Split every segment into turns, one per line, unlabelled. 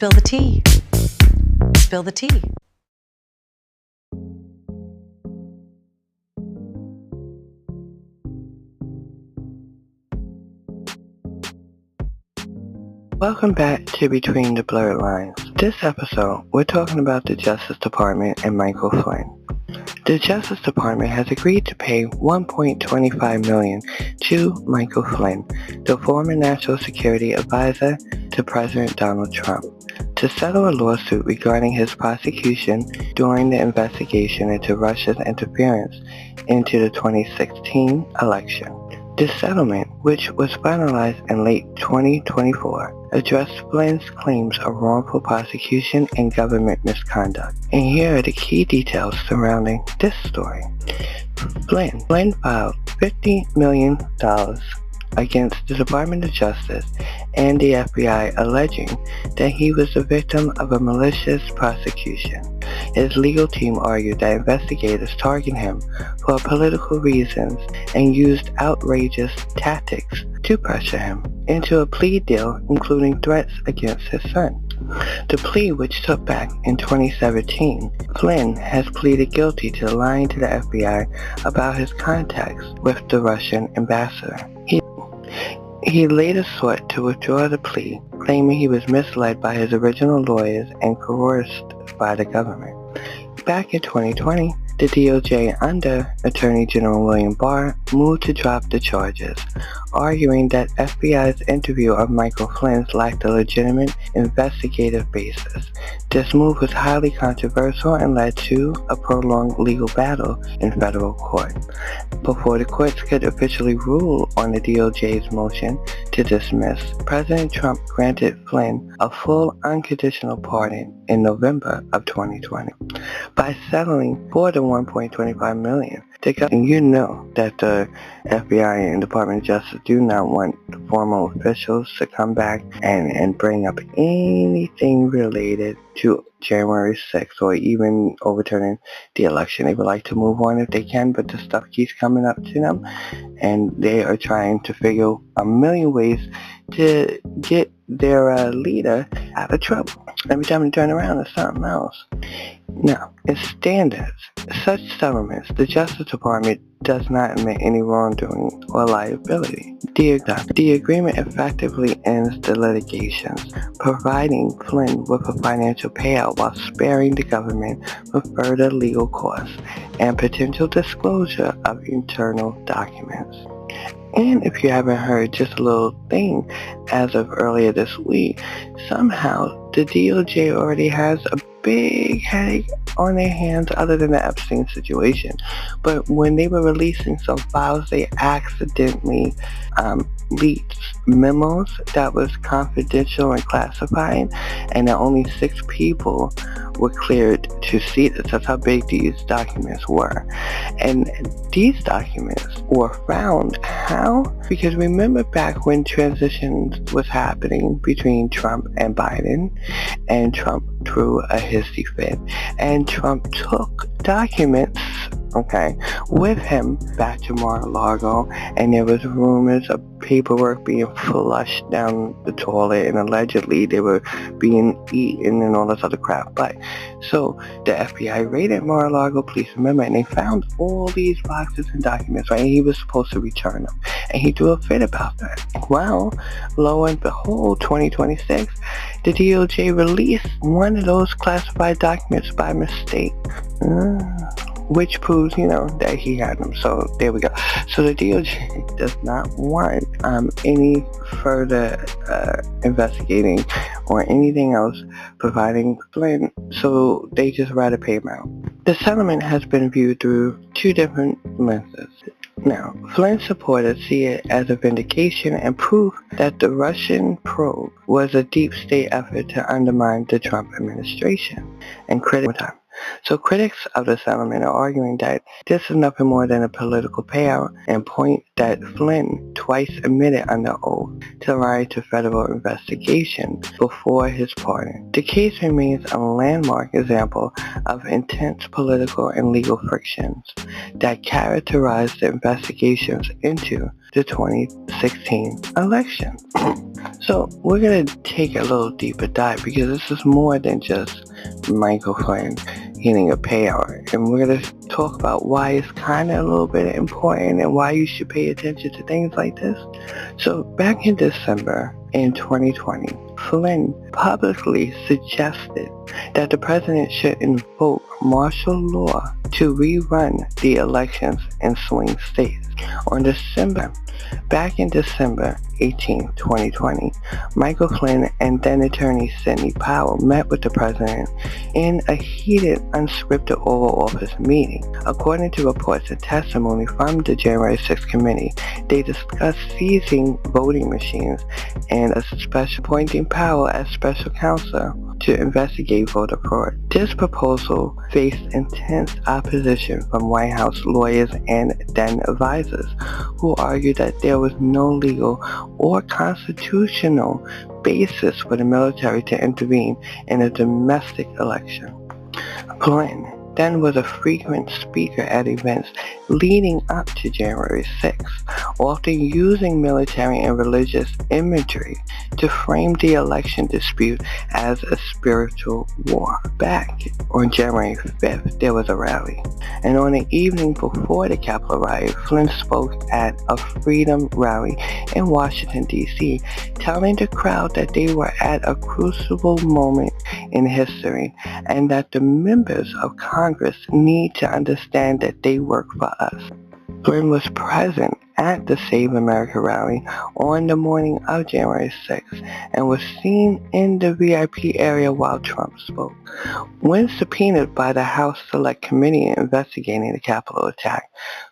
Spill the tea. Spill the tea.
Welcome back to Between the Blurred Lines. This episode, we're talking about the Justice Department and Michael Flynn. The Justice Department has agreed to pay $1.25 million to Michael Flynn, the former National Security Advisor to President Donald Trump, to settle a lawsuit regarding his prosecution during the investigation into Russia's interference into the 2016 election. This settlement, which was finalized in late 2024, addressed Flynn's claims of wrongful prosecution and government misconduct. And here are the key details surrounding this story. Flynn filed $50 million against the Department of Justice and the FBI, alleging that he was the victim of a malicious prosecution. His legal team argued that investigators targeted him for political reasons and used outrageous tactics to pressure him into a plea deal, including threats against his son. The plea, which took back in 2017, Flynn has pleaded guilty to lying to the FBI about his contacts with the Russian ambassador. He later sought to withdraw the plea, claiming he was misled by his original lawyers and coerced by the government. Back in 2020, the DOJ under Attorney General William Barr moved to drop the charges, arguing that FBI's interview of Michael Flynn lacked a legitimate investigative basis. This move was highly controversial and led to a prolonged legal battle in federal court. Before the courts could officially rule on the DOJ's motion to dismiss, President Trump granted Flynn a full unconditional pardon in November of 2020. By settling for the $1.25 million, you know that the FBI and Department of Justice do not want formal officials to come back and bring up anything related to January 6th or even overturning the election. They would like to move on if they can, but the stuff keeps coming up to them, and they are trying to figure a million ways to get their leader out of trouble. Every time they turn around, it's something else. Now, in standards, such settlements, the Justice Department does not admit any wrongdoing or liability. The agreement effectively ends the litigations, providing Flynn with a financial payout while sparing the government from further legal costs and potential disclosure of internal documents. And if you haven't heard, just a little thing, as of earlier this week, somehow the DOJ already has a big headache on their hands other than the Epstein situation. But when they were releasing some files, they accidentally leaked memos that was confidential and classified, and that only 6 people were cleared to see this. That's how big these documents were. And these documents were found how? Because remember back when transition was happening between Trump and Biden, and Trump threw a hissy fit, and Trump took documents, with him back to Mar-a-Lago, and there was rumors of paperwork being flushed down the toilet, and allegedly they were being eaten and all this other crap. But so the FBI raided Mar-a-Lago police, remember, and they found all these boxes and documents, right? And he was supposed to return them, and he threw a fit about that. Well, lo and behold, 2026, the DOJ released one of those classified documents by mistake. Which proves, that he had them. So there we go. So the DOJ does not want any further investigating or anything else providing Flynn, so they just rather pay him out. The settlement has been viewed through 2 different lenses. Now, Flynn supporters see it as a vindication and proof that the Russian probe was a deep state effort to undermine the Trump administration. And critics of the settlement are arguing that this is nothing more than a political payout, and point that Flynn twice admitted under oath to lie to federal investigations before his pardon. The case remains a landmark example of intense political and legal frictions that characterized the investigations into the 2016 election. So we're going to take a little deeper dive because this is more than just Michael Flynn getting a payout. And we're going to talk about why it's kind of a little bit important and why you should pay attention to things like this. So back in December in 2020, Flynn publicly suggested that the president should invoke martial law to rerun the elections in swing states. Back in December 18, 2020, Michael Flynn and then attorney Sidney Powell met with the president in a heated, unscripted Oval Office meeting. According to reports and testimony from the January 6th committee, they discussed seizing voting machines and appointing Powell as special counsel to investigate voter fraud. This proposal faced intense opposition from White House lawyers and then advisors, who argued that there was no legal or constitutional basis for the military to intervene in a domestic election. Flynn then was a frequent speaker at events leading up to January 6th, often using military and religious imagery to frame the election dispute as a spiritual war. Back on January 5th, there was a rally, and on the evening before the Capitol riot, Flynn spoke at a freedom rally in Washington, D.C., telling the crowd that they were at a crucial moment in history and that the members of Congress need to understand that they work for us. Flynn was present at the Save America rally on the morning of January 6th and was seen in the VIP area while Trump spoke. When subpoenaed by the House Select Committee investigating the Capitol attack,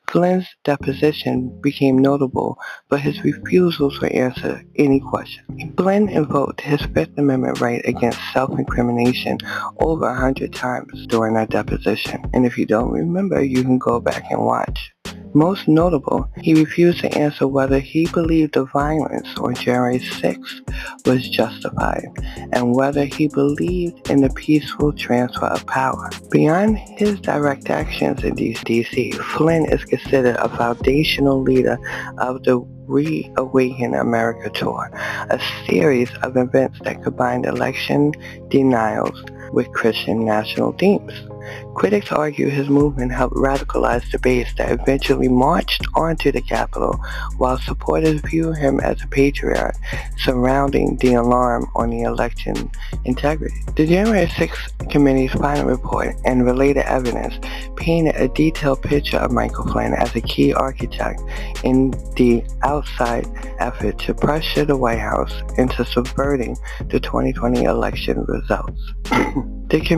Flynn's deposition became notable for his refusal to answer any questions. Flynn invoked his Fifth Amendment right against self-incrimination over 100 times during that deposition, and if you don't remember, you can go back and watch. Most notable, he refused to answer whether he believed the violence on January 6th was justified, and whether he believed in the peaceful transfer of power. Beyond his direct actions in D.C., Flynn is considered a foundational leader of the Reawaken America Tour, a series of events that combined election denials with Christian national themes. Critics argue his movement helped radicalize the base that eventually marched onto the Capitol, while supporters view him as a patriot surrounding the alarm on the election integrity. The January 6th Committee's final report and related evidence painted a detailed picture of Michael Flynn as a key architect in the outside effort to pressure the White House into subverting the 2020 election results.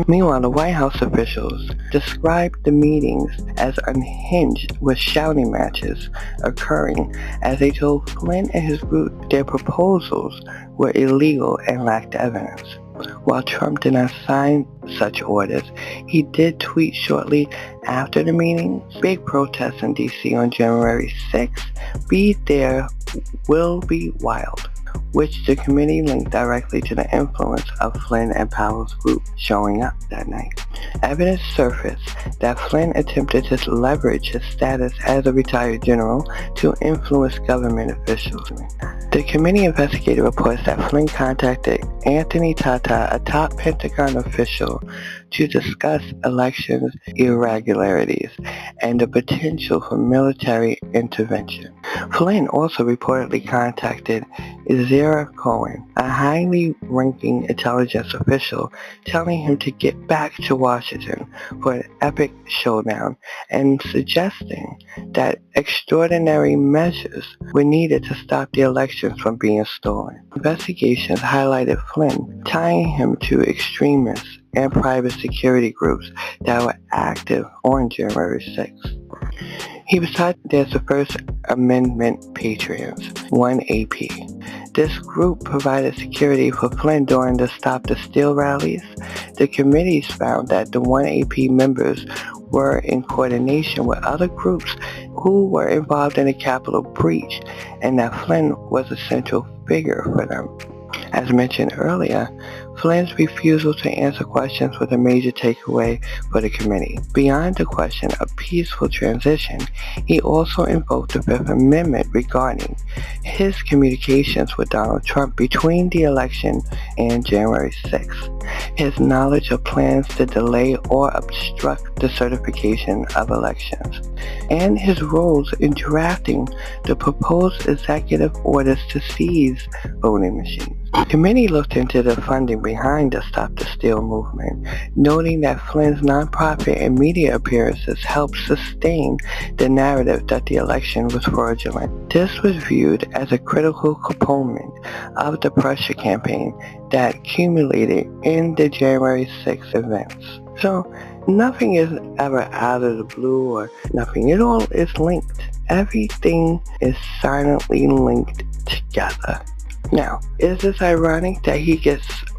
Meanwhile, the White House officials described the meetings as unhinged, with shouting matches occurring as they told Flynn and his group their proposals were illegal and lacked evidence. While Trump did not sign such orders, he did tweet shortly after the meeting, "Big protests in D.C. on January 6th. Be there, will be wild," which the committee linked directly to the influence of Flynn and Powell's group showing up that night. Evidence surfaced that Flynn attempted to leverage his status as a retired general to influence government officials. The committee investigated reports that Flynn contacted Anthony Tata, a top Pentagon official, to discuss elections irregularities and the potential for military intervention. Flynn also reportedly contacted Zara Cohen, a highly ranking intelligence official, telling him to get back to Washington for an epic showdown and suggesting that extraordinary measures were needed to stop the elections from being stolen. Investigations highlighted Flynn tying him to extremists and private security groups that were active on January 6th. He was tied as the First Amendment Patriots, 1AP. This group provided security for Flynn during the Stop the Steal rallies. The committees found that the 1AP members were in coordination with other groups who were involved in the Capitol breach, and that Flynn was a central figure for them. As mentioned earlier, Flynn's refusal to answer questions was a major takeaway for the committee. Beyond the question of peaceful transition, he also invoked the Fifth Amendment regarding his communications with Donald Trump between the election and January 6th, his knowledge of plans to delay or obstruct the certification of elections, and his roles in drafting the proposed executive orders to seize voting machines. The committee looked into the funding behind the Stop the Steal movement, noting that Flynn's nonprofit and media appearances helped sustain the narrative that the election was fraudulent. This was viewed as a critical component of the pressure campaign that accumulated in the January 6th events. So, nothing is ever out of the blue or nothing. It all is linked. Everything is silently linked together. Now, is this ironic that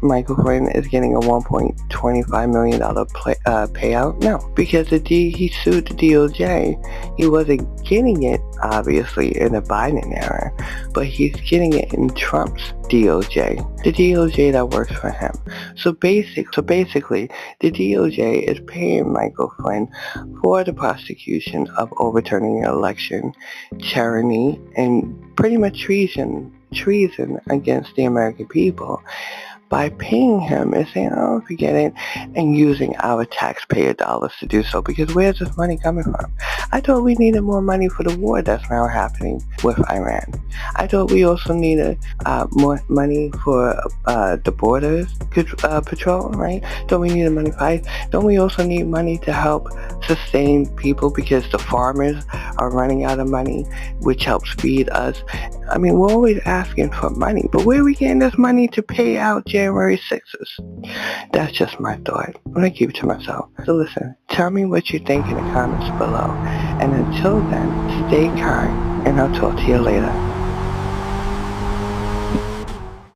Michael Flynn is getting a $1.25 million payout? No, because he sued the DOJ. He wasn't getting it, obviously, in the Biden era, but he's getting it in Trump's DOJ, the DOJ that works for him. So basically, the DOJ is paying Michael Flynn for the prosecution of overturning an election, tyranny, and pretty much treason against the American people by paying him and saying, oh, forget it, and using our taxpayer dollars to do so. Because where's this money coming from? I thought we needed more money for the war that's now happening with Iran. I thought we also needed more money for the borders patrol, right? Don't we need money for ICE? Don't we also need money to help sustain people because the farmers are running out of money, which helps feed us? I mean, we're always asking for money, but where are we getting this money to pay out January 6th? That's just my thought. I'm going to keep it to myself. So listen, tell me what you think in the comments below. And until then, stay kind, and I'll talk to you later.